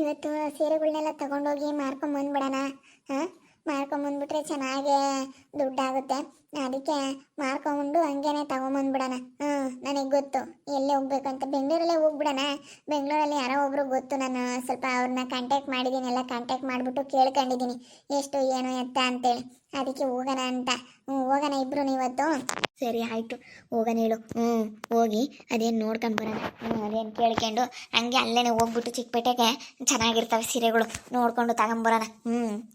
ಇವತ್ತು ಸೀರೆಗಳನ್ನೆಲ್ಲ ತಗೊಂಡೋಗಿ ಮಾರ್ಕೊಂಬಂದ್ಬಿಡೋಣ. ಹಾಂ, ಮಾರ್ಕೊಂಬಂದ್ಬಿಟ್ರೆ ಚೆನ್ನಾಗೇ ದುಡ್ಡಾಗುತ್ತೆ. ಅದಕ್ಕೆ ಮಾರ್ಕೊಂಬಂದು ಹಂಗೇನೆ ತಗೊಂಬಂದ್ಬಿಡೋಣ. ನನಗೆ ಗೊತ್ತು ಎಲ್ಲಿ ಹೋಗ್ಬೇಕು ಅಂತ. ಬೆಂಗಳೂರಲ್ಲೇ ಹೋಗ್ಬಿಡೋಣ. ಬೆಂಗಳೂರಲ್ಲಿ ಯಾರೋ ಒಬ್ರು ಗೊತ್ತು, ನಾನು ಸ್ವಲ್ಪ ಅವ್ರನ್ನ ಕಾಂಟ್ಯಾಕ್ಟ್ ಮಾಡಿದ್ದೀನಿ, ಎಲ್ಲ ಕಾಂಟ್ಯಾಕ್ಟ್ ಮಾಡಿಬಿಟ್ಟು ಕೇಳ್ಕೊಂಡಿದ್ದೀನಿ ಎಷ್ಟು ಏನು ಎತ್ತ ಅಂತೇಳಿ. ಅದಕ್ಕೆ ಹೋಗೋಣ ಅಂತ. ಹೋಗೋಣ ಇಬ್ರು ಇವತ್ತು. ಸರಿ ಆಯಿತು, ಹೋಗೋಣ ಹೇಳು. ಹೋಗಿ ಅದೇನು ನೋಡ್ಕೊಂಡು ಬರೋಣ. ಅದೇನು ಕೇಳ್ಕೊಂಡು ಹಂಗೆ ಅಲ್ಲೇ ಹೋಗ್ಬಿಟ್ಟು ಚಿಕ್ಕಪೇಟೆಗೆ ಚೆನ್ನಾಗಿರ್ತವೆ ಸೀರೆಗಳು ನೋಡ್ಕೊಂಡು ತಗೊಂಬರೋಣ.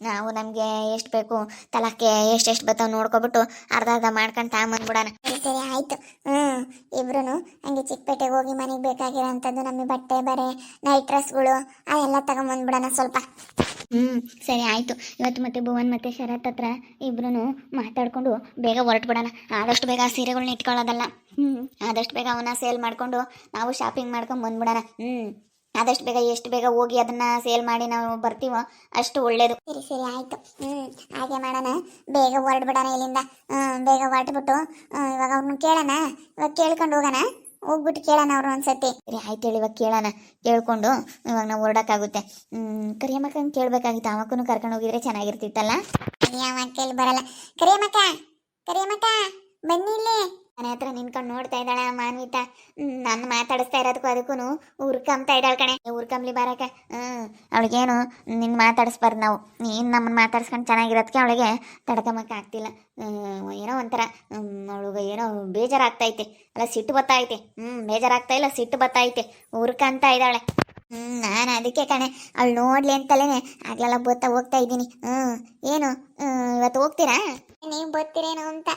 ನಾವು ನಮಗೆ ಎಷ್ಟು ಬೇಕು ತಲಕ್ಕೆ ಎಷ್ಟೆಷ್ಟು ಬರ್ತಾವೆ ನೋಡ್ಕೊಬಿಟ್ಟು ಅರ್ಧ ಮಾಡ್ಕೊಂಡು ತಗೊಂಬಂದ್ಬಿಡೋಣ. ಸರಿ ಸರಿ ಆಯಿತು. ಇಬ್ರು ಹಂಗೆ ಚಿಕ್ಕಪೇಟೆಗೆ ಹೋಗಿ ಮನೆಗೆ ಬೇಕಾಗಿರೋಂಥದ್ದು ನಮಗೆ ಬಟ್ಟೆ ಬರೆ ನೈಟ್ ಡ್ರೆಸ್ಗಳು ಅದೆಲ್ಲ ತಗೊಂಬಂದ್ಬಿಡೋಣ ಸ್ವಲ್ಪ. ಸರಿ ಆಯಿತು. ಇವತ್ತು ಮತ್ತೆ ಭುವನ್ ಮತ್ತು ಶರತ್ ಹತ್ರ ಇಬ್ರು ಮಾತಾಡ್ಕೊಂಡು ಬೇಗ ಹೊರಟ್ಬಿಡೋಣ. ಆದಷ್ಟು ಬೇಗ ಸೀರೆಗಳನ್ನ ಇಟ್ಕೊಳ್ಳೋದಲ್ಲ. ಆದಷ್ಟು ಬೇಗ ಅವನ್ನ ಸೇಲ್ ಮಾಡಿಕೊಂಡು ನಾವು ಶಾಪಿಂಗ್ ಮಾಡ್ಕೊಂಡು ಬಂದ್ಬಿಡೋಣ. ಆದಷ್ಟು ಬೇಗ ಎಷ್ಟು ಬೇಗ ಹೋಗಿ ಅದನ್ನು ಸೇಲ್ ಮಾಡಿ ನಾವು ಬರ್ತೀವೋ ಅಷ್ಟು ಒಳ್ಳೇದು. ಸರಿ ಸರಿ ಆಯಿತು. ಹಾಗೆ ಮಾಡೋಣ. ಬೇಗ ಹೊರಡ್ಬಿಡೋಣ ಇಲ್ಲಿಂದ. ಬೇಗ ಹೊರಟ್ಬಿಟ್ಟು ಇವಾಗ ಅವ್ರನ್ನ ಕೇಳೋಣ. ಇವಾಗ ಕೇಳ್ಕೊಂಡು ಹೋಗೋಣ. ಹೋಗ್ಬಿಟ್ಟು ಕೇಳೋಣ ಅವ್ರು ಒಂದ್ಸತಿ. ಸರಿ ಆಯ್ತು ಹೇಳಿ, ಇವಾಗ ಕೇಳೋಣ. ಕೇಳ್ಕೊಂಡು ಇವಾಗ ನಾವು ಹೊರಡೋಕ್ಕಾಗುತ್ತೆ. ಕರಿಯಮ್ಮಕ್ಕಂಗೆ ಕೇಳಬೇಕಾಗಿತ್ತು. ಅವಕ್ಕೂ ಕರ್ಕೊಂಡು ಹೋಗಿದ್ರೆ ಚೆನ್ನಾಗಿರ್ತಿತ್ತಲ್ಲ. ಕರಿಯಮ್ಮಕ್ಕಲ್ಲಿ ಬರಲ್ಲ. ಕರಿಯಮ್ಮಕ್ಕ, ಕರಿಯಮ್ಮಕ್ಕ ಬನ್ನಿ ಇಲ್ಲಿ. ಮನೆ ಹತ್ರ ನಿನ್ಕೊಂಡು ನೋಡ್ತಾ ಇದ್ದಾಳೆ ಮಾನ್ವಿತಾ. ನಾನು ಮಾತಾಡಿಸ್ತಾ ಇರೋದಕ್ಕೂ ಅದಕ್ಕೂ ಉರ್ಕಂಬ್ತಾ ಇದ್ದಾಳೆ ಕಣೆ. ಉರ್ಕಂಬ್ಲಿ ಬಾರಕ. ಅವಳಿಗೇನು ನಿನ್ನ ಮಾತಾಡಿಸ್ಬಾರ್ದು ನಾವು. ನೀನು ನಮ್ಮನ್ನು ಮಾತಾಡ್ಸ್ಕೊಂಡು ಚೆನ್ನಾಗಿರೋದಕ್ಕೆ ಅವಳಿಗೆ ತಡ್ಕೊಂಬಕ್ಕೆ ಆಗ್ತಿಲ್ಲ. ಏನೋ ಒಂಥರ ಅವಳಿಗೆ ಏನೋ ಬೇಜಾರಾಗ್ತೈತೆ. ಅಲ್ಲ ಸಿಟ್ಟು ಬತ್ತೈತೆ. ಬೇಜಾರಾಗ್ತಾ ಇಲ್ಲ, ಸಿಟ್ಟು ಬತ್ತೈತೆ. ಉರ್ಕಂತ ಇದ್ದಾಳೆ. ನಾನು ಅದಕ್ಕೆ ಕಣೆ ಅವಳು ನೋಡ್ಲಿ ಅಂತಲೇ ಆಗ್ಲೆಲ್ಲ ಹೋಗ್ತಾ ಇದ್ದೀನಿ. ಏನು ಇವತ್ತು ಹೋಗ್ತೀರಾ? ನೀವು ಬರ್ತೀರೇನೋ ಅಂತ.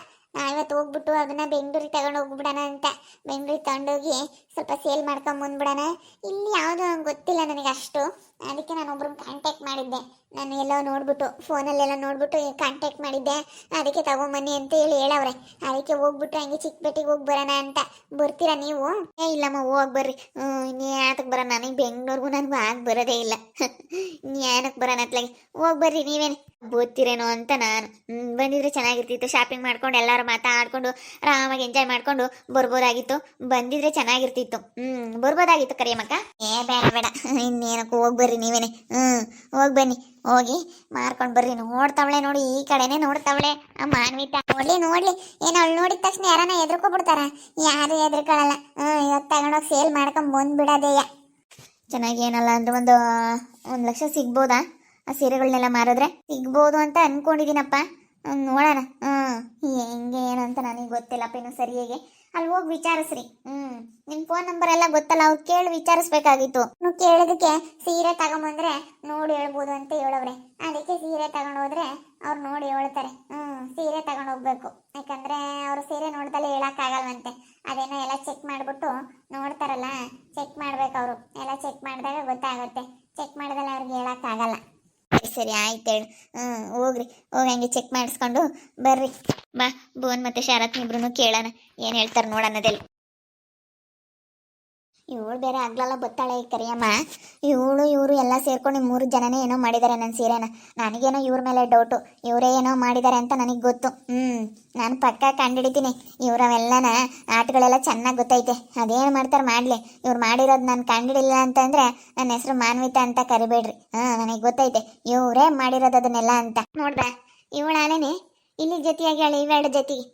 ಇವತ್ತು ಹೋಗ್ಬಿಟ್ಟು ಅದನ್ನ ಬೆಂಗಳೂರಿಗೆ ತಗೊಂಡು ಹೋಗ್ಬಿಡೋಣ ಅಂತ. ಬೆಂಗಳೂರಿಗೆ ತಗೊಂಡೋಗಿ ಸ್ವಲ್ಪ ಸೇಲ್ ಮಾಡ್ಕೊಂಡು ಬಂದ್ಬಿಡೋಣ. ಇಲ್ಲಿ ಯಾವುದೋ ನಂಗೆ ಗೊತ್ತಿಲ್ಲ ನನಗೆ ಅಷ್ಟು. ಅದಕ್ಕೆ ನಾನು ಒಬ್ರನ್ನ ಕಾಂಟ್ಯಾಕ್ಟ್ ಮಾಡಿದ್ದೆ. ನಾನು ಎಲ್ಲೋ ನೋಡ್ಬಿಟ್ಟು ಫೋನಲ್ಲೆಲ್ಲ ನೋಡ್ಬಿಟ್ಟು ಕಾಂಟ್ಯಾಕ್ಟ್ ಮಾಡಿದ್ದೆ. ಅದಕ್ಕೆ ತಗೊಂಬನ್ನಿ ಅಂತ ಹೇಳವ್ರೆ. ಅದಕ್ಕೆ ಹೋಗ್ಬಿಟ್ಟು ಹಂಗೆ ಚಿಕ್ಕಪೇಟೆಗೆ ಹೋಗಿ ಬರೋಣ ಅಂತ. ಬರ್ತೀರಾ ನೀವು? ಇಲ್ಲಮ್ಮ, ಹೋಗಿ ಬರ್ರಿ. ನೀ ಯಾತಕ್ಕೆ ಬರೋಣ? ನನಗೆ ಬೆಂಗಳೂರಿಗೂ ನನಗೂ ಆಗಿ ಬರೋದೇ ಇಲ್ಲ. ನೀ ಏನಕ್ಕೆ ಬರೋಣ ಅತ್ಲಾಗಿ? ಹೋಗಿ ಬರ್ರಿ ನೀವೇನು ಬೋದ್ತಿರೇನೋ ಅಂತ ನಾನು. ಬಂದಿದ್ರೆ ಚೆನ್ನಾಗಿರ್ತಿತ್ತು. ಶಾಪಿಂಗ್ ಮಾಡ್ಕೊಂಡು ಎಲ್ಲರೂ ಮಾತಾಡ್ಕೊಂಡು ಆರಾಮಾಗಿ ಎಂಜಾಯ್ ಮಾಡ್ಕೊಂಡು ಬರ್ಬೋದಾಗಿತ್ತು. ಬಂದಿದ್ರೆ ಚೆನ್ನಾಗಿರ್ತಿತ್ತು. ಬರ್ಬೋದಾಗಿತ್ತು ಕರಿಯಮ್ಮಕ್ಕ. ಬೇಡ ಬೇಡ, ಇನ್ನೇನಕ್ಕೂ ಹೋಗಿ ಬರ್ರಿ ನೀವೇನೆ. ಹೋಗಿ ಬನ್ನಿ. ಹೋಗಿ ಮಾರ್ಕೊಂಡು ಬರ್ರಿ. ನೋಡ್ತಾವಳೆ ನೋಡಿ, ಈ ಕಡೆನೇ ನೋಡ್ತಾವಳೆ ಆ ಮಾನ್ವಿತಾ. ನೋಡ್ಲಿ ನೋಡ್ಲಿ, ಏನು ಅವಳು ನೋಡಿದ ತಕ್ಷಣ ಯಾರನ್ನ ಎದ್ರಕೊಬಿಡ್ತಾರ? ಯಾರು ಎದ್ರಕೊಳ್ಳಲ್ಲ. ಇವತ್ತು ತಗೊಂಡೋಗಿ ಸೇಲ್ ಮಾಡ್ಕೊಂಡು ಬಂದ್ಬಿಡೋದೇಯ. ಚೆನ್ನಾಗಿ ಏನಲ್ಲ ಅಂದ್ರೆ ಒಂದು ಲಕ್ಷ ಸಿಗ್ಬೋದಾ? ಆ ಸೀರೆಗಳನ್ನೆಲ್ಲ ಮಾರಿದ್ರೆ ಸಿಗ್ಬೋದು ಅಂತ ಅನ್ಕೊಂಡಿದ್ದೀನಪ್ಪ. ನೋಡೋಣ. ಹೆಂಗೆ ಏನು ಅಂತ ನನಗೆ ಗೊತ್ತಿಲ್ಲಪ್ಪ ಇನ್ನು ಸರಿಯಾಗಿ. ಅಲ್ಲಿ ಹೋಗಿ ವಿಚಾರಿಸ್ರಿ. ನಿಮ್ಮ ಫೋನ್ ನಂಬರ್ ಎಲ್ಲ ಗೊತ್ತಲ್ಲ, ಅವ್ರು ಕೇಳಿ ವಿಚಾರಿಸ್ಬೇಕಾಗಿತ್ತು. ನೀವು ಕೇಳೋದಕ್ಕೆ ಸೀರೆ ತಗೊಂಬಂದ್ರೆ ನೋಡಿ ಹೇಳ್ಬೋದು ಅಂತ ಹೇಳವ್ರೆ. ಅದಕ್ಕೆ ಸೀರೆ ತಗೊಂಡೋದ್ರೆ ಅವ್ರು ನೋಡಿ ಹೇಳ್ತಾರೆ. ಸೀರೆ ತಗೊಂಡು ಹೋಗ್ಬೇಕು. ಯಾಕಂದ್ರೆ ಅವರು ಸೀರೆ ನೋಡ್ದಲ್ಲೇ ಹೇಳಕ್ಕಾಗಲ್ವಂತೆ. ಅದೇನೋ ಎಲ್ಲ ಚೆಕ್ ಮಾಡಿಬಿಟ್ಟು ನೋಡ್ತಾರಲ್ಲ, ಚೆಕ್ ಮಾಡ್ಬೇಕು ಅವರು. ಎಲ್ಲ ಚೆಕ್ ಮಾಡಿದಾಗ ಗೊತ್ತಾಗುತ್ತೆ. ಚೆಕ್ ಮಾಡಿದಲ್ಲ ಅವ್ರಿಗೆ ಹೇಳಕ್ಕಾಗಲ್ಲ. ಸರಿ ಆಯ್ತು ಹೇಳು. ಹೋಗ್ರಿ, ಹೋಗಿ ಹಂಗೆ ಚೆಕ್ ಮಾಡಿಸ್ಕೊಂಡು ಬರ್ರಿ. ಬಾ, ಭುವನ್ ಮತ್ತು ಶರತ್ ಇಬ್ರು ಕೇಳೋಣ ಏನು ಹೇಳ್ತಾರೆ ನೋಡೋಣದೆಲ್ಲ. ಇವಳು ಬೇರೆ ಆಗ್ಲಲ್ಲ ಬತ್ತಾಳೆ ಈ ಕರಿಯಮ್ಮ. ಇವರು ಎಲ್ಲ ಸೇರ್ಕೊಂಡು 3 ಜನನೇ ಏನೋ ಮಾಡಿದ್ದಾರೆ ನನ್ನ ಸೀರೆನ. ನನಗೇನೋ ಇವ್ರ ಮೇಲೆ ಡೌಟು. ಇವರೇ ಏನೋ ಮಾಡಿದ್ದಾರೆ ಅಂತ ನನಗೆ ಗೊತ್ತು. ನಾನು ಪಕ್ಕ ಕಂಡಿಡಿತೀನಿ. ಇವರವೆಲ್ಲನ ಆಟಗಳೆಲ್ಲ ಚೆನ್ನಾಗಿ ಗೊತ್ತೈತೆ. ಅದೇನು ಮಾಡ್ತಾರೆ ಮಾಡಲಿ. ಇವ್ರು ಮಾಡಿರೋದು ನಾನು ಕಂಡಿಡಿಲ್ಲ ಅಂತಂದರೆ ನನ್ನ ಹೆಸರು ಮಾನ್ವಿತಾ ಅಂತ ಕರಿಬೇಡ್ರಿ. ನನಗೆ ಗೊತ್ತೈತೆ ಇವರೇ ಮಾಡಿರೋದು ಅದನ್ನೆಲ್ಲ ಅಂತ. ನೋಡ್ದ ಇವಳಾಲೇನೆ ಇಲ್ಲಿ ಜೊತೆಯಾಗಿ ಹೇಳಿ ಇವೆರಡು ಜೊತೆಗೆ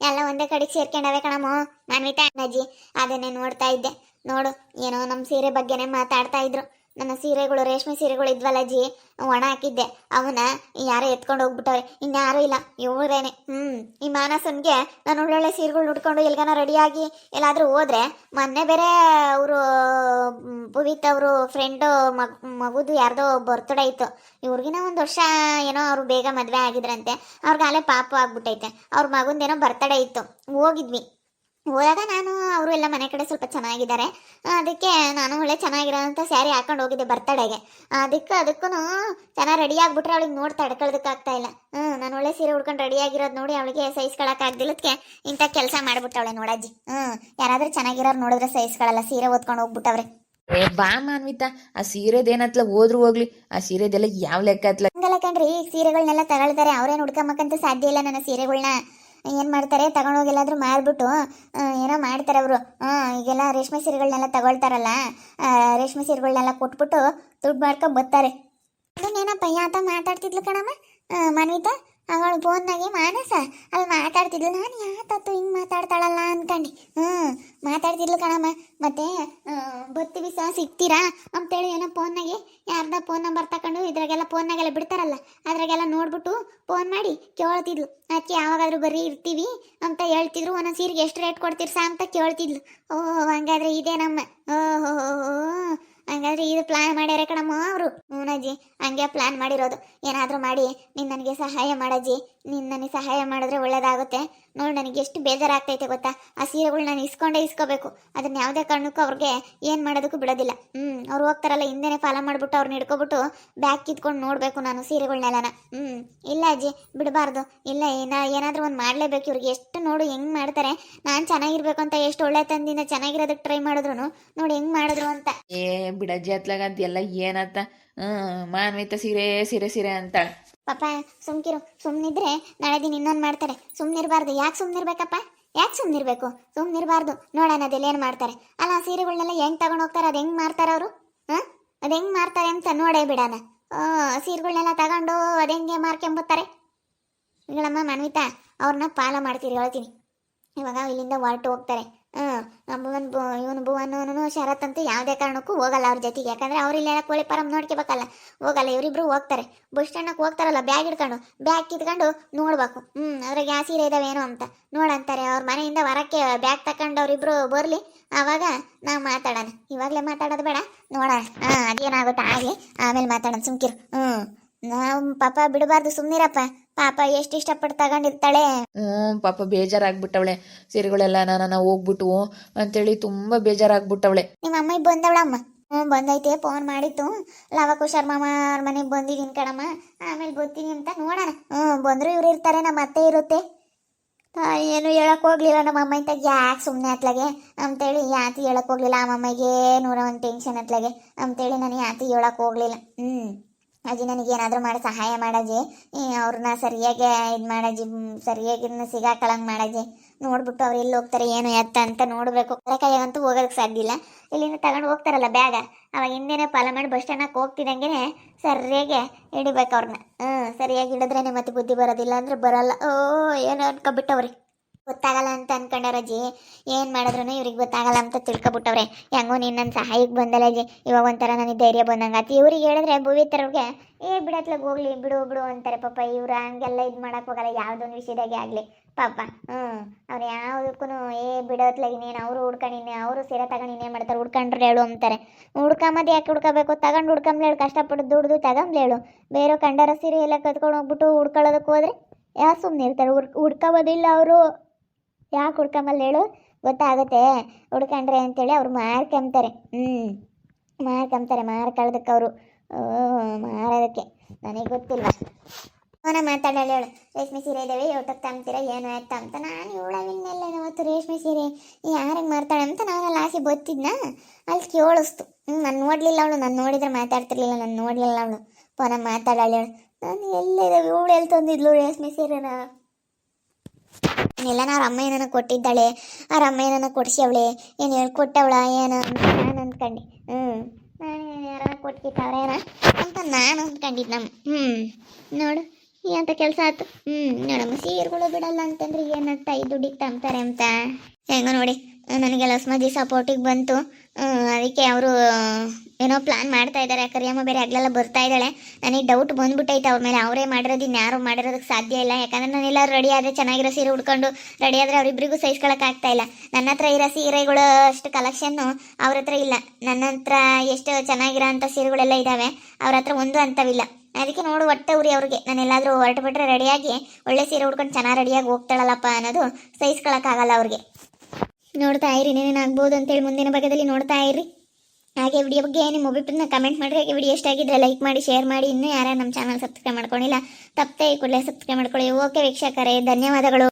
ಎಲ್ಲ ಒಂದೇ ಕಡೆಗೆ ಸೇರ್ಕೊಂಡವೆ ಕಣಮ್ಮ ಮಾನ್ವಿತಾ ಅಜ್ಜಿ. ಅದನ್ನೇ ನೋಡ್ತಾ ಇದ್ದೆ. ನೋಡು, ಏನೋ ನಮ್ಮ ಸೀರೆ ಬಗ್ಗೆನೇ ಮಾತಾಡ್ತಾ ಇದ್ರು. ನನ್ನ ಸೀರೆಗಳು, ರೇಷ್ಮೆ ಸೀರೆಗಳು ಇದ್ವಲ್ಲ ಅಜ್ಜಿ, ಒಣ ಹಾಕಿದ್ದೆ. ಅವನ್ನ ಯಾರೋ ಎತ್ಕೊಂಡು ಹೋಗ್ಬಿಟ್ಟವ್ರೆ. ಇನ್ಯಾರೂ ಇಲ್ಲ, ಇವರೇನೆ. ಈ ಮಾನಸನ್ಗೆ ನಾನು ಒಳ್ಳೊಳ್ಳೆ ಸೀರೆಗಳು ಉಟ್ಕೊಂಡು ಎಲ್ಗಾನ ರೆಡಿಯಾಗಿ ಎಲ್ಲಾದರೂ ಹೋದ್ರೆ, ಮೊನ್ನೆ ಬೇರೆ ಅವರು ಪುವಿತ್ ಅವರು ಫ್ರೆಂಡು ಮಗುದು ಯಾರ್ದೋ ಬರ್ತ್ಡೇ ಇತ್ತು. ಇವ್ರಿಗಿನ 1 ವರ್ಷ ಏನೋ ಅವರು ಬೇಗ ಮದುವೆ ಆಗಿದ್ರಂತೆ. ಅವ್ರಿಗಾಲೇ ಪಾಪು ಆಗ್ಬಿಟ್ಟೈತೆ. ಅವ್ರ ಮಗುಂದೇನೋ ಬರ್ತ್ಡೇ ಇತ್ತು. ಹೋಗಿದ್ವಿ. ಹೋದಾಗ ನಾನು ಅವರು ಎಲ್ಲ ಮನೆ ಕಡೆ ಸ್ವಲ್ಪ ಚೆನ್ನಾಗಿದ್ದಾರೆ. ಅದಕ್ಕೆ ನಾನು ಒಳ್ಳೆ ಚೆನ್ನಾಗಿರೋಂಥ ಸ್ಯಾರಿ ಹಾಕೊಂಡು ಹೋಗಿದ್ದೆ ಬರ್ತಡೆಗೆ. ಅದಕ್ಕೂ ಚೆನ್ನಾಗಿ ರೆಡಿ ಆಗಿಬಿಟ್ರೆ ಅವಳಿಗೆ ನೋಡಿ ತಡ್ಕೊಳ್ಳೋದಕ್ಕಾಗ್ತಾ ಇಲ್ಲ. ನಾನು ಒಳ್ಳೆ ಸೀರೆ ಉಡ್ಕೊಂಡು ರೆಡಿಯಾಗಿರೋದು ನೋಡಿ ಅವಳಿಗೆ ಸಹಿಸ್ಕೊಳಕ್ಕಾಗ್ದಿಲ್ಲದಕ್ಕೆ ಇಂಥ ಕೆಲಸ ಮಾಡಿಬಿಟ್ಟವಳೆ ನೋಡಜ್ಜಿ. ಯಾರಾದರೂ ಚೆನ್ನಾಗಿರೋರು ನೋಡಿದ್ರೆ ಸಹಿಸ್ಕೊಳ್ಳಲ್ಲ. ಸೀರೆ ಓದ್ಕೊಂಡು ಹೋಗ್ಬಿಟ್ಟವ್ರೆ. ಬಾ ಮಾನ್ವಿತಾ, ಆ ಸೀರೆದೇನತ್ಲ ಹೋದ್ರು ಹೋಗ್ಲಿ. ಆ ಸೀರೆದೆಲ್ಲ ಯಾವ ಲೆಕ್ಕ ಹತ್ಲ? ಹಂಗಲ್ಲ ಕಣ್ರಿ, ಈಗ ಸೀರೆಗಳನ್ನೆಲ್ಲ ತಗೊಳ್ತಾರೆ. ಅವ್ರೇನು ಹುಡ್ಕೊಂಬಕ್ಕಂತ ಸಾಧ್ಯ ಇಲ್ಲ ನನ್ನ ಸೀರೆಗಳನ್ನ. ಏನು ಮಾಡ್ತಾರೆ ತಗೊಂಡೋಗಿ ಎಲ್ಲಾದರೂ ಮಾರ್ಬಿಟ್ಟು ಏನೋ ಮಾಡ್ತಾರೆ ಅವರು. ಈಗೆಲ್ಲ ರೇಷ್ಮೆ ಸೀರೆಗಳನ್ನೆಲ್ಲ ತಗೊಳ್ತಾರಲ್ಲ, ರೇಷ್ಮೆ ಸೀರೆಗಳನ್ನೆಲ್ಲ ಕೊಟ್ಬಿಟ್ಟು ದುಡ್ಡು ಮಾಡ್ಕೊಂಡು ಬರ್ತಾರೆ. ಅದನ್ನೇನಪ್ಪ ಯಾತ ಮಾತಾಡ್ತಿದ್ಲು ಕಣಮ್ಮ ಮನ್ವಿತಾ, ಅವಳು ಫೋನ್ನಾಗೆ ಮಾನಸ ಅಲ್ಲಿ ಮಾತಾಡ್ತಿದ್ಲು. ನಾನು ಯಾತತ್ತು ಹಿಂಗೆ ಮಾತಾಡ್ತಾಳಲ್ಲ ಅನ್ಕಂಡು ಮಾತಾಡ್ತಿದ್ಲು ಕಣಮ್ಮ. ಮತ್ತೆ ಬರ್ತೀವಿ ಸಹ ಸಿಗ್ತೀರಾ ಅಂತೇಳಿ ಏನೋ ಫೋನ್ನಾಗೆ ಯಾರ್ದ ಫೋನ್ ನಂಬರ್ ತಗೊಂಡು ಇದ್ರಾಗೆಲ್ಲ ಫೋನ್ನಾಗೆಲ್ಲ ಬಿಡ್ತಾರಲ್ಲ, ಅದ್ರಾಗೆಲ್ಲ ನೋಡ್ಬಿಟ್ಟು ಫೋನ್ ಮಾಡಿ ಕೇಳ್ತಿದ್ಲು. ಅದಕ್ಕೆ ಯಾವಾಗಾದ್ರೂ ಬರ್ರಿ ಇರ್ತೀವಿ ಅಂತ ಹೇಳ್ತಿದ್ರು. ಒಂದೊಂದು ಸೀರೆಗೆ ಎಷ್ಟು ರೇಟ್ ಕೊಡ್ತೀರಿ ಸಾ ಅಂತ ಕೇಳ್ತಿದ್ಲು. ಓಹ್ ಹಂಗಾದ್ರೆ ಇದೇ ನಮ್ಮ ಓಹೋ ಹಂಗಾದ್ರೆ ಇದು ಪ್ಲಾನ್ ಮಾಡ್ಯಾರ ಕಣಮ್ಮ ಅವರು. ಅಜ್ಜಿ ಹಂಗೆ ಪ್ಲಾನ್ ಮಾಡಿರೋದು. ಏನಾದರೂ ಮಾಡಿ ನೀನು ನನಗೆ ಸಹಾಯ ಮಾಡಜ್ಜಿ, ನೀನು ನನಗೆ ಸಹಾಯ ಮಾಡಿದ್ರೆ ಒಳ್ಳೇದಾಗುತ್ತೆ. ನೋಡಿ ನನಗೆ ಎಷ್ಟು ಬೇಜಾರಾಗ್ತೈತೆ ಗೊತ್ತಾ, ಆ ಸೀರೆಗಳು ನಾನು ಇಸ್ಕೋಬೇಕು. ಅದನ್ನ ಯಾವುದೇ ಕಾರಣಕ್ಕೂ ಅವ್ರಿಗೆ ಏನು ಮಾಡೋದಕ್ಕೂ ಬಿಡೋದಿಲ್ಲ. ಅವ್ರು ಹೋಗ್ತಾರಲ್ಲ ಹಿಂದೆನೇ ಫಾಲೋ ಮಾಡಿಬಿಟ್ಟು ಅವ್ರನ್ನ ಹಿಡ್ಕೊಬಿಟ್ಟು ಬ್ಯಾಗ್ ಕಿತ್ಕೊಂಡು ನೋಡಬೇಕು ನಾನು ಸೀರೆಗಳನ್ನೆಲ್ಲನ. ಇಲ್ಲ ಅಜ್ಜಿ ಬಿಡಬಾರ್ದು, ಇಲ್ಲ ಏನಾದರೂ ಒಂದು ಮಾಡಲೇಬೇಕು. ಇವ್ರಿಗೆ ಎಷ್ಟು ನೋಡು ಹೆಂಗೆ ಮಾಡ್ತಾರೆ. ನಾನು ಚೆನ್ನಾಗಿರ್ಬೇಕು ಅಂತ ಎಷ್ಟು ಒಳ್ಳೆ ತಂದಿಂದ ಚೆನ್ನಾಗಿರೋದಕ್ಕೆ ಟ್ರೈ ಮಾಡಿದ್ರು ನೋಡಿ ಹೆಂಗೆ ಮಾಡಿದ್ರು ಅಂತ. ಏ ಬಿಡಜ್ಜಿ ಅತ್ಲಾಗ ಅಂತೆಲ್ಲ ಏನತ್ತ ಮಾನ್ವಿತ ಸೀರೆ ಸೀರೆ ಸೀರೆ ಅಂತಾಳೆ. ಪಾಪ ಸುಮ್ಕಿರು, ಸುಮ್ಮನಿದ್ರೆ ನಾಳೆ ದಿನ ಇನ್ನೊಂದು ಮಾಡ್ತಾರೆ. ಸುಮ್ಮನಿರ್ಬಾರ್ದು. ಯಾಕೆ ಸುಮ್ಮನಿರ್ಬೇಕಪ್ಪ, ಯಾಕೆ ಸುಮ್ಮನಿರ್ಬೇಕು? ಸುಮ್ಮನಿರ್ಬಾರ್ದು. ನೋಡೋಣ ಅದೆಲ್ಲೇನು ಮಾಡ್ತಾರೆ. ಅಲ್ಲ ಆ ಸೀರೆಗಳನ್ನೆಲ್ಲ ಹೆಂಗೆ ತಗೊಂಡು ಹೋಗ್ತಾರೆ, ಅದು ಹೆಂಗೆ ಮಾರ್ತಾರೆ ಅವರು? ಅದು ಹೆಂಗೆ ಮಾರ್ತಾರೆ ಅಂತ ನೋಡೇ ಬಿಡೋಣ. ಸೀರೆಗಳನ್ನೆಲ್ಲ ತಗೊಂಡು ಅದು ಹೆಂಗೆ ಮಾರ್ಕೊಂಬತ್ತಾರೆ. ಈಗಳಮ್ಮ ಮನ್ವಿತಾ ಅವ್ರನ್ನ ಫಾಲೋ ಮಾಡ್ತೀರಿ ಹೇಳ್ತೀನಿ. ಇವಾಗ ಇಲ್ಲಿಂದ ಹೊರಟು ಹೋಗ್ತಾರೆ. ಇವನು ಭುವನು ಶರತ್ ಅಂತೂ ಯಾವುದೇ ಕಾರಣಕ್ಕೂ ಹೋಗಲ್ಲ ಅವ್ರ ಜೊತೆಗೆ. ಯಾಕಂದ್ರೆ ಅವ್ರಿಲ್ಲೆಲ್ಲ ಕೋಳಿ ಫಾರಂ ನೋಡ್ಕೋಬೇಕಲ್ಲ, ಹೋಗಲ್ಲ. ಇವರಿಬ್ರು ಹೋಗ್ತಾರೆ. ಬಸ್ ಸ್ಟ್ಯಾಂಡಕ್ಕೆ ಹೋಗ್ತಾರಲ್ಲ, ಬ್ಯಾಗ್ ಹಿಡ್ಕೊಂಡು ಬ್ಯಾಗ್ ಕಿತ್ಕೊಂಡು ನೋಡ್ಬೇಕು. ಅದ್ರಾಗ ಯಾವ ಸೀರೆ ಇದಾವೇನೋ ಅಂತ ನೋಡಂತಾರೆ. ಅವ್ರ ಮನೆಯಿಂದ ಹೊರಕ್ಕೆ ಬ್ಯಾಗ್ ತಗೊಂಡು ಅವರಿಬ್ರು ಬರಲಿ, ಆವಾಗ ನಾವು ಮಾತಾಡೋಣ. ಇವಾಗಲೇ ಮಾತಾಡೋದು ಬೇಡ, ನೋಡೋಣ ಅದೇನಾಗುತ್ತೆ ಆಗಲಿ, ಆಮೇಲೆ ಮಾತಾಡೋಣ. ಸುಮ್ಕಿರು. ನಾವು ಪಾಪ ಬಿಡಬಾರ್ದು, ಸುಮ್ಮನಿರಪ್ಪ. ಪಾಪ ಎಷ್ಟು ಇಷ್ಟಪಟ್ಟು ತಗೊಂಡಿರ್ತಾಳೆ. ಪಾಪ ಬೇಜಾರಾಗ್ಬಿಟ್ಟವಳೆ. ಸೀರೆಗಳೆಲ್ಲ ನಾನು ಹೋಗ್ಬಿಟ್ಟು ಅಂತೇಳಿ ತುಂಬ ಬೇಜಾರಾಗ್ಬಿಟ್ಟವಳೆ. ನಿಮ್ಮ ಅಮ್ಮ ಬಂದವಳಮ್ಮ? ಬಂದೈತೆ, ಫೋನ್ ಮಾಡಿತ್ತು. ಲವಕುಶರ್ ಮಾಮ ಅವ್ರ ಮನೆಗೆ ಬಂದಿದ್ದೀನಿ ಕಣಮ್ಮ, ಆಮೇಲೆ ಬರ್ತೀನಿ ಅಂತ. ನೋಡೋಣ. ಬಂದ್ರು ಇವ್ರು ಇರ್ತಾರೆ, ನಮ್ಮ ಅತ್ತೆ ಇರುತ್ತೆ. ಏನು ಹೇಳಕ್ ಹೋಗ್ಲಿಲ್ಲ ನಮ್ಮ ಅಮ್ಮ ಇಂತ. ಯಾಕೆ ಸುಮ್ಮನೆ ಅತ್ಲಾಗೆ ಅಂತೇಳಿ ಯಾತಿ ಹೇಳಕ್ ಹೋಗ್ಲಿಲ್ಲ. ಅಮ್ಮಮ್ಮಗೆ 101 ಟೆನ್ಷನ್ ಅತ್ಲಾಗೆ ಅಂತೇಳಿ ನಾನು ಯಾತಿ ಹೇಳಕ್ ಹೋಗ್ಲಿಲ್ಲ. ಅಜ್ಜಿ ನನಗೇನಾದರೂ ಮಾಡಿ ಸಹಾಯ ಮಾಡಜ್ಜಿ, ಅವ್ರನ್ನ ಸರಿಯಾಗಿ ಇದು ಮಾಡಜ್ಜಿ, ಸರಿಯಾಗಿ ಸಿಗಾಕಳಂಗೆ ಮಾಡಜ್ಜಿ. ನೋಡ್ಬಿಟ್ಟು ಅವ್ರು ಎಲ್ಲಿ ಹೋಗ್ತಾರೆ ಏನು ಎತ್ತ ಅಂತ ನೋಡಬೇಕು. ಕೈಯಾಗಂತೂ ಹೋಗೋದಕ್ಕೆ ಸಾಧ್ಯ ಇಲ್ಲ. ಇಲ್ಲಿಂದ ತಗೊಂಡು ಹೋಗ್ತಾರಲ್ಲ ಬ್ಯಾಗ, ಅವಾಗ ಹಿಂದೆನೇ ಫಾಲೋ ಮಾಡಿ ಬಸ್ ಸ್ಟ್ಯಾಂಡಕ್ಕೆ ಹೋಗ್ತಿದ್ದಂಗೆ ಸರಿಯಾಗಿ ಹಿಡಿಬೇಕು ಅವ್ರನ್ನ. ಸರಿಯಾಗಿ ಹಿಡಿದ್ರೇನೆ ಮತ್ತೆ ಬುದ್ಧಿ ಬರೋದಿಲ್ಲ ಅಂದರೆ ಬರಲ್ಲ. ಏನು ಅನ್ಕೊಬಿಟ್ಟವ್ರಿ. ಗೊತ್ತಾಗಲ್ಲ ಅಂತ ಅನ್ಕೊಂಡವ್ರಜ್ಜಿ. ಏನು ಮಾಡಿದ್ರು ಇವ್ರಿಗೆ ಗೊತ್ತಾಗಲ್ಲ ಅಂತ ತಿಳ್ಕೊಬಿಟ್ಟವ್ರೆ. ಹೆಂಗೋ ನೀನು ನನ್ನ ಸಹಾಯಕ್ಕೆ ಬಂದಲ್ಲ ಅಜ್ಜಿ, ಇವಾಗ ಒಂಥರ ನನಗೆ ಧೈರ್ಯ ಬಂದಂಗೆ ಆತಿ. ಇವ್ರಿಗೆ ಹೇಳಿದ್ರೆ ಭೂವಿತರವ್ರಿಗೆ ಬಿಡತ್ಲಾಗ ಹೋಗ್ಲಿ ಬಿಡು ಅಂತಾರೆ. ಪಾಪ ಇವ್ರು ಹಂಗೆಲ್ಲ ಇದು ಮಾಡಕ್ಕೆ ಹೋಗಲ್ಲ ಯಾವುದೊಂದು ವಿಷಯದಾಗೆ ಆಗಲಿ ಪಾಪ. ಅವ್ರು ಯಾವುದಕ್ಕೂ ಬಿಡೋತ್ಲಾಗ ನೀನು ಅವರು ಹುಡ್ಕೊಂಡಿನಿ, ಅವರು ಸೀರೆ ತಗೊಂಡು ಇನ್ನೇನು ಮಾಡ್ತಾರೆ, ಹುಡ್ಕೊಂಡ್ರೆ ಹೇಳು ಅಂತಾರೆ. ಹುಡ್ಕೊಂಬದು ಯಾಕೆ ಹುಡ್ಕೋಬೇಕು? ತಗೊಂಡು ಹುಡ್ಕೊಂಬ್ಲೇಳು, ಕಷ್ಟಪಟ್ಟು ದುಡ್ದು ತಗೊಂಬ್ಲೇಳು. ಬೇರೆ ಕಂಡರ ಸೀರೆ ಎಲ್ಲ ಕತ್ಕೊಂಡು ಹೋಗ್ಬಿಟ್ಟು ಹುಡ್ಕೊಳ್ಳೋದಕ್ಕೆ ಹೋದ್ರೆ ಯಾರು ಸುಮ್ಮನೆ ಇರ್ತಾರೆ? ಹುಡ್ಕೋಬೋದಿಲ್ಲ ಅವರು. ಯಾಕೆ ಹುಡ್ಕೊಂಬಲ್ಲ ಹೇಳು? ಗೊತ್ತಾಗುತ್ತೆ ಹುಡ್ಕೊಂಡ್ರೆ ಅಂತೇಳಿ ಅವ್ರು ಮಾರ್ಕೊಂತಾರೆ. ಮಾರ್ಕೊಳ್ಳೋದಕ್ಕೆ ಅವರು ಮಾರೋದಕ್ಕೆ. ನನಗೆ ಗೊತ್ತಿಲ್ಲ. ಮಾತಾಡಲ್ಲ ಹೇಳು. ರೇಷ್ಮೆ ಸೀರೆ ಇದ್ದಾವೆ, ಯೂಟ್ಯೂಬ್ ತಂಬ್ತೀರಾ ಏನು ಆಯ್ತಾ ಅಂತ. ನಾನು ಇವಳವಿನ್ನೆಲ್ಲ ಅವತ್ತು ರೇಷ್ಮೆ ಸೀರೆ ಯಾರಿಗೆ ಮಾರ್ತಾಳೆ ಅಂತ ನಾನು ಅಲ್ಲಿ ಆಸೆ ಗೊತ್ತಿದ್ನ, ಅಲ್ಲಿ ಕೇಳಿಸ್ತು. ನಾನು ನೋಡಲಿಲ್ಲ ಅವಳು. ನಾನು ನೋಡಿದ್ರೆ ಮಾತಾಡ್ತಿರ್ಲಿಲ್ಲ. ನಾನು ನೋಡಲಿಲ್ಲ ಅವಳು. ಪೋನ ಮಾತಾಡಲ್ಲ ಹೇಳು. ನಾನು ಎಲ್ಲಿದ್ದಾವೆ ಇವಳು ಎಲ್ಲಿ ತಂದಿದ್ಲು ರೇಷ್ಮೆ ಸೀರೆನ? ಎಲ್ಲ ಅವ್ರ ಅಮ್ಮ ಏನನ್ನ ಕೊಟ್ಟಿದ್ದಾಳೆ, ಅವ್ರ ಅಮ್ಮ ಏನನ್ನ ಕೊಡಿಸ್ಯವಳೆ, ಏನು ಹೇಳ್ಕೊಟ್ಟವಳ ಏನು ಅಂತ ನಾನು ಅಂದ್ಕೊಂಡೆ. ನಾನು ಯಾರನ್ನ ಕೊಟ್ಕಿಟ್ಟವ್ರೇನ ಅಂತ ನಾನು ಅಂದ್ಕೊಂಡಿದ್ದು. ನೋಡು ಅಂತ ಕೆಲಸ ಆಯ್ತು. ನೋಡಮ್ಮ ಸೀರೆಗಳು ಬಿಡಲ್ಲ ಅಂತಂದ್ರೆ ಏನಂತ ಈ ದುಡ್ಡಿಗೆ ತಂಬ್ತಾರೆ ಅಂತ. ಹೆಂಗೋ ನೋಡಿ ನನಗೆಲ್ಲ ಸ್ಮದಿ ಸಪೋರ್ಟಿಗೆ ಬಂತು. ಅದಕ್ಕೆ ಅವರು ಏನೋ ಪ್ಲಾನ್ ಮಾಡ್ತಾ ಇದ್ದಾರೆ. ಕರಿಯಮ್ಮ ಬೇರೆ ಆಗ್ಲೆಲ್ಲ ಬರ್ತಾ ಇದ್ದಾಳೆ. ನನಗೆ ಡೌಟ್ ಬಂದ್ಬಿಟ್ಟೈತೆ ಅವ್ರ ಮೇಲೆ. ಅವರೇ ಮಾಡಿರೋದು ಇನ್ಯಾರು ಮಾಡಿರೋದಕ್ಕೆ ಸಾಧ್ಯ ಇಲ್ಲ. ಯಾಕಂದ್ರೆ ನಾನೆಲ್ಲ ರೆಡಿ ಆದರೆ ಚೆನ್ನಾಗಿರೋ ಸೀರೆ ಉಡ್ಕೊಂಡು ರೆಡಿ ಆದರೆ ಅವರಿಬ್ಬರಿಗೂ ಸಹಿಸ್ಕೊಳಕ್ಕೆ ಆಗ್ತಾ ಇಲ್ಲ. ನನ್ನ ಹತ್ರ ಇರೋ ಸೀರೆಗಳು ಅಷ್ಟು ಕಲೆಕ್ಷನ್ನು ಅವ್ರ ಹತ್ರ ಇಲ್ಲ. ನನ್ನ ಹತ್ರ ಎಷ್ಟು ಚೆನ್ನಾಗಿರೋ ಅಂಥ ಸೀರೆಗಳೆಲ್ಲ ಇದ್ದಾವೆ, ಅವ್ರ ಹತ್ರ ಒಂದು ಅಂಥವಿಲ್ಲ. ಅದಕ್ಕೆ ನೋಡು ಒಟ್ಟೆ ಉರಿ ಅವ್ರಿಗೆ. ನಾನು ಎಲ್ಲಾದರೂ ಹೊರಟು ಬಿಟ್ರೆ ರೆಡಿಯಾಗಿ ಒಳ್ಳೆ ಸೀರೆ ಉಡ್ಕೊಂಡು ಚೆನ್ನಾಗಿ ರೆಡಿಯಾಗಿ ಹೋಗ್ತಾಳಲ್ಲಪ್ಪ ಅನ್ನೋದು ಸಹಿಸ್ಕೊಳಕ್ಕಾಗಲ್ಲ ಅವ್ರಿಗೆ. ನೋಡ್ತಾ ಇರಿ, ಏನೇನಾಗ್ಬೋದು ಅಂತೇಳಿ ಮುಂದಿನ ಭಾಗದಲ್ಲಿ ನೋಡ್ತಾ ಇರಿ. ಹಾಗೆ ವಿಡಿಯೋ ಬಗ್ಗೆ ನಿಮ್ಮ ಒಬ್ಬಿಬ್ಬರನ್ನ ಕಮೆಂಟ್ ಮಾಡಿರಿ. ಹಾಗೆ ವಿಡಿಯೋ ಎಷ್ಟಾಗಿದ್ರೆ ಲೈಕ್ ಮಾಡಿ, ಶೇರ್ ಮಾಡಿ. ಇನ್ನೂ ಯಾರು ನಮ್ಮ ಚಾನಲ್ ಸಬ್ಸ್ಕ್ರೈಬ್ ಮಾಡ್ಕೊಂಡಿಲ್ಲ ತಪ್ಪದೆ ಕೂಡಲೇ ಸಬ್ಸ್ಕ್ರೈಬ್ ಮಾಡ್ಕೊಳ್ಳಿ. ಓಕೆ ವೀಕ್ಷಕರೇ, ಧನ್ಯವಾದಗಳು.